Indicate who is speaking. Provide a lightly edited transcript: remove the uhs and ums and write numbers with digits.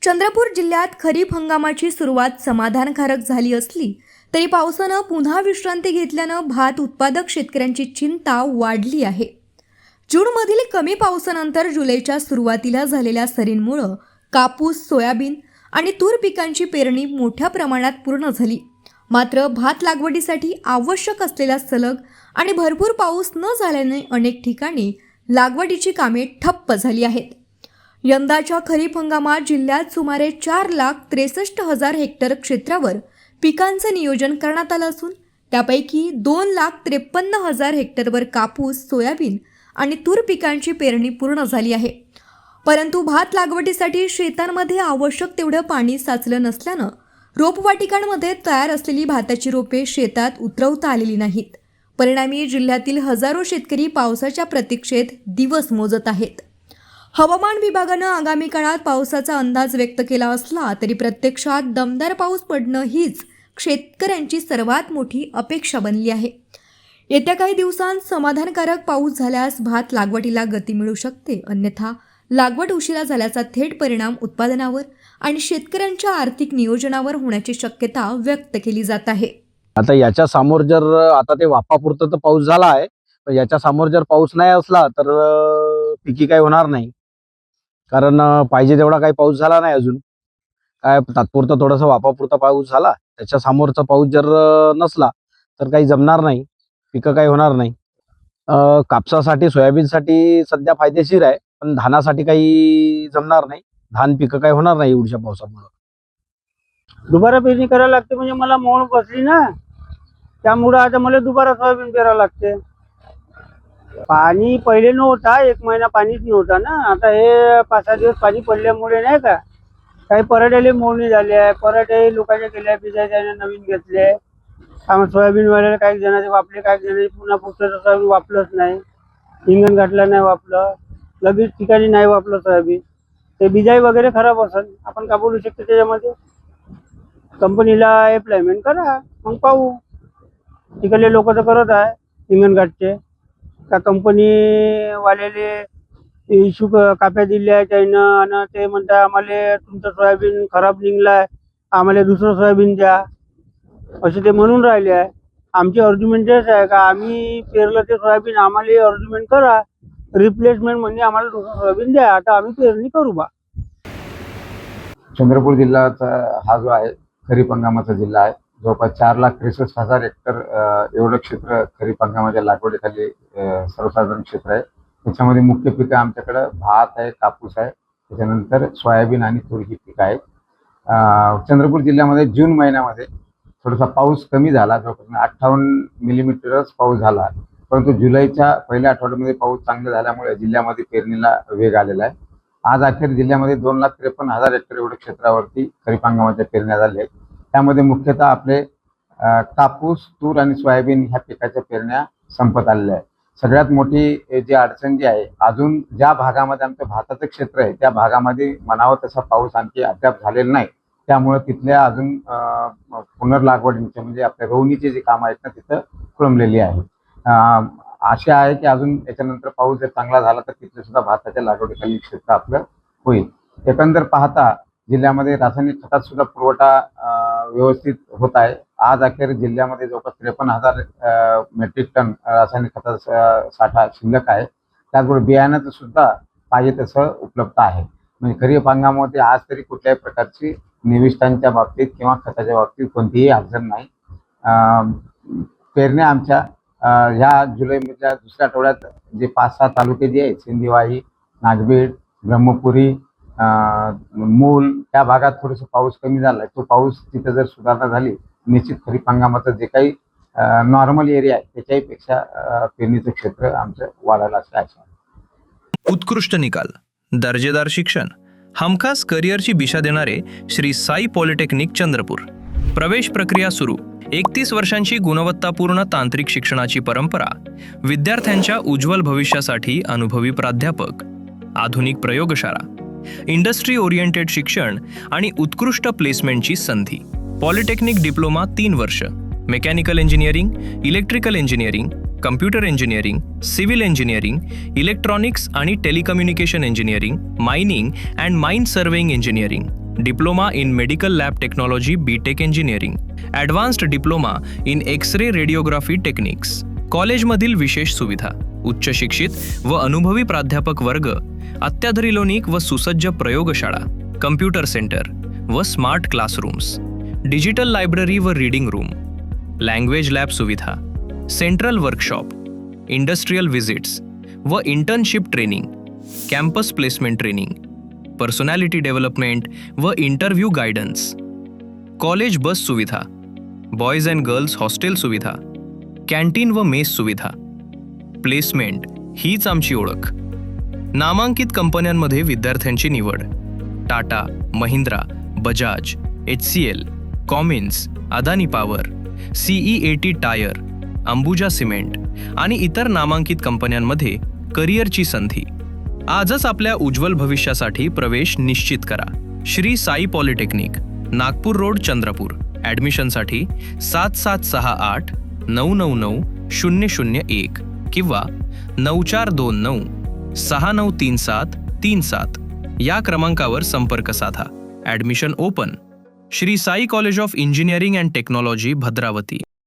Speaker 1: चंद्रपूर जिल्ह्यात खरीप हंगामाची सुरुवात समाधानकारक झाली असली तरी पावसानं पुन्हा विश्रांती घेतल्यानं भात उत्पादक शेतकऱ्यांची चिंता वाढली आहे. जूनमधील कमी पावसानंतर जुलैच्या सुरुवातीला झालेल्या सरींमुळे कापूस, सोयाबीन आणि तूर पिकांची पेरणी मोठ्या प्रमाणात पूर्ण झाली. मात्र भात लागवडीसाठी आवश्यक असलेला सलग आणि भरपूर पाऊस न झाल्याने अनेक ठिकाणी लागवडीची कामे ठप्प झाली आहेत. यंदाच्या खरीप हंगामात जिल्ह्यात सुमारे 4,63,000 हेक्टर क्षेत्रावर पिकांचं नियोजन करण्यात आलं असून त्यापैकी 2,53,000 हेक्टरवर कापूस, सोयाबीन आणि तूर पिकांची पेरणी पूर्ण झाली आहे. परंतु भात लागवडीसाठी शेतांमध्ये आवश्यक तेवढं पाणी साचलं नसल्यानं रोपवाटिकांमध्ये तयार असलेली भाताची रोपे शेतात उतरवता आलेली नाहीत. परिणामी जिल्ह्यातील हजारो शेतकरी पावसाच्या प्रतीक्षेत दिवस मोजत आहेत. हवामान विभागानं आगामी काळात पावसाचा अंदाज व्यक्त केला असला तरी प्रत्यक्षात दमदार पाऊस पडणं हीच शेतकऱ्यांची सर्वात मोठी अपेक्षा बनली आहे. येत्या काही दिवसांत समाधानकारक पाऊस झाल्यास भात लागवडीला गती मिळू शकते, अन्यथा लागवड उशिरा झाल्याचा थेट परिणाम उत्पादनावर आणि शेतकऱ्यांच्या आर्थिक नियोजनावर होण्याची शक्यता व्यक्त केली जात आहे.
Speaker 2: आता याच्या समोर जर आता ते वाफापुरतं तर पाऊस झाला आहे, पण याच्या समोर जर पाऊस नाही असला तर पिकी काही होणार नाही. कारण पाहिजे तेवढा काही पाऊस झाला नाही अजून. काय तात्पुरता थोडासा वाफापुरता पाऊस झाला, त्याच्या समोरचा पाऊस जर नसला तर काही जमणार नाही, पिकं काही होणार नाही. कापसासाठी, सोयाबीनसाठी सध्या फायदेशीर आहे, पण धानासाठी काही जमणार नाही. धान पिकं काही होणार नाही एवढ्या पावसामुळे.
Speaker 3: दुबारा पेरणी करायला लागते म्हणजे मला मोड बसली ना, त्यामुळं आता मला दुबारा सोयाबीन पेरावं लागते. पाणी पहिले नव्हता, 1 महिना पाणीच नव्हता ना. आता हे 5-6 दिवस पाणी पडल्यामुळे नाही का काही पराठ्याले मोडणी झाली आहे. पराठे लोकांच्या केल्या, बिजाच्या नवीन घेतले. सोयाबीन वाल्याला काही जणांचे वापले, काही जणांचे पुन्हा पुढचं सोयाबीन वापलंच नाही. इंगण घातलं नाही, वापलं लगेच ठिकाणी नाही वापलं सोयाबीन. ते बिजाई वगैरे खराब असेल, आपण का बोलू शकतो त्याच्यामध्ये. कंपनीला अप्लायमेंट करा, मग पाहू. तिकडले लोक तर करत आहे हिंगणघाटचे. त्या कंपनीवाल्याले इशू काप्या दिल्या त्यानं आणि ते म्हणतात आम्हाला तुमचं सोयाबीन खराब निघलाय, आम्हाला दुसरं सोयाबीन द्या, असे ते म्हणून राहिले आहे. आमची अर्ग्युमेंट तेच आहे का आम्ही पेरलं ते सोयाबीन आम्हाला अर्ग्युमेंट करा, रिप्लेसमेंट म्हणजे आम्हाला दुसरं सोयाबीन द्या, आता आम्ही पेरणी करू बा.
Speaker 4: चंद्रपूर जिल्ह्याचा हा जो आहे खरीप हंगामाचा जिल्हा आहे. जवळपास 4,63,000 हेक्टर एवढं क्षेत्र खरीप हंगामाच्या लागवडीखाली सर्वसाधारण क्षेत्र आहे. त्याच्यामध्ये मुख्य पिकं आमच्याकडं भात आहे, कापूस आहे, त्याच्यानंतर सोयाबीन आणि तूर ही पिकं आहेत. चंद्रपूर जिल्ह्यामध्ये जून महिन्यामध्ये थोडासा पाऊस कमी झाला, जवळपास 58 मिलीमीटरच पाऊस झाला. परंतु जुलैच्या पहिल्या आठवड्यामध्ये पाऊस चांगला झाल्यामुळे जिल्ह्यामध्ये पेरणीला वेग आलेला आहे. आज अखेर जिल्ह्यामध्ये 2,53,000 हेक्टर एवढ्या क्षेत्रावरती खरीप हंगामाच्या पेरण्या झाल्या आहेत. त्यामध्ये मुख्यतः आपले कापूस, तूर आणि सोयाबीन ह्या पिकाच्या पेरण्या संपत आलेल्या आहेत. सगळ्यात मोठी जी अडचण जी आहे, अजून ज्या भागामध्ये आमचं भाताचं क्षेत्र आहे त्या भागामध्ये म्हणावं तसा पाऊस आणखी अद्याप झालेला नाही. त्यामुळे तिथल्या अजून पुनर्लागवडीचे म्हणजे आपल्या रोवणीचे जे काम आहेत ना तिथं खोळंबलेली आहे. आशा आहे की अजून याच्यानंतर पाऊस जर चांगला झाला तर तिथले सुद्धा भाताच्या लागवडीखाली क्षेत्र आपलं होईल. एकंदर पाहता जिल्ह्यामध्ये रासायनिक खतात सुद्धा पुरवठा व्यवस्थित होत आहे. आज अखेर जिल्ह्यामध्ये जवळपास 53,000 मेट्रिक टन रासायनिक खताचा साठा शिल्लक आहे. त्याचबरोबर बियाण्याचं सुद्धा पाहिजे तसं उपलब्ध आहे. म्हणजे खरीप हंगामामध्ये आज तरी कुठल्याही प्रकारची निविष्ठांच्या बाबतीत किंवा खताच्या बाबतीत कोणतीही अडचण नाही. पेरण्या आमच्या ह्या जुलैमधल्या दुसऱ्या आठवड्यात जे 5-6 तालुके जे आहेत, सिंधीवाही, नागबीड, ब्रह्मपुरी, मूल या भागात थोडंसं पाऊस कमी झाला आहे. तो पाऊस तिथं जर सुधारणा झाली, निश्चित खरीप हंगामाचं जे काही नॉर्मल एरिया आहे त्याच्यापेक्षा पेरणीचं क्षेत्र आमचं वाढायला असं आशा आहे.
Speaker 5: उत्कृष्ट निकाल, दर्जेदार शिक्षण, हमखास करिअरची दिशा देणारे श्री साई पॉलिटेक्निक चंद्रपूर. प्रवेश प्रक्रिया सुरू. 31 वर्षांची गुणवत्तापूर्ण तांत्रिक शिक्षणाची परंपरा, विद्यार्थ्यांच्या उज्ज्वल भविष्यासाठी अनुभवी प्राध्यापक, आधुनिक प्रयोगशाळा, इंडस्ट्री ओरिएंटेड शिक्षण आणि उत्कृष्ट प्लेसमेंटची संधी. पॉलिटेक्निक डिप्लोमा 3 वर्ष, mechanical engineering, electrical engineering, computer engineering, civil engineering, electronics आणि telecommunication engineering, mining and mine surveying engineering, diploma in medical lab technology BTech engineering, advanced diploma in X ray radiography techniques. कॉलेजमधील विशेष सुविधा: उच्च शिक्षित व अनुभवी प्राध्यापक वर्ग, अत्याधुनिक व सुसज्ज प्रयोगशाळा, कम्प्युटर सेंटर व स्मार्ट क्लासरूम्स, डिजिटल लायब्ररी व रीडिंग रूम, लँग्वेज लॅब सुविधा, सेंट्रल वर्कशॉप, इंडस्ट्रियल व्हिजिट्स व internship training, campus placement training, personality development व इंटरव्ह्यू गायडन्स, कॉलेज बस सुविधा, बॉयज अँड गर्ल्स हॉस्टेल सुविधा, कॅन्टीन व मेस सुविधा. Placement हीच आमची ओळख. नामांकित कंपन्यांमध्ये विद्यार्थ्यांची निवड: Tata, Mahindra, Bajaj, HCL, Cummins, Adani power, CEAT tyre, Ambuja cement आणि इतर नामांकित कंपन्यांमध्ये करिअरची संधी. आजच आपल्या उज्ज्वल भविष्यासाठी प्रवेश निश्चित करा. Shri Sai polytechnic, Nagpur road, Chandrapur. ॲडमिशनसाठी 7768 999 001 किंवा 9429 693737 या क्रमांकावर संपर्क साधा. Admission open. Shri Sai college of engineering and technology, Bhadravati.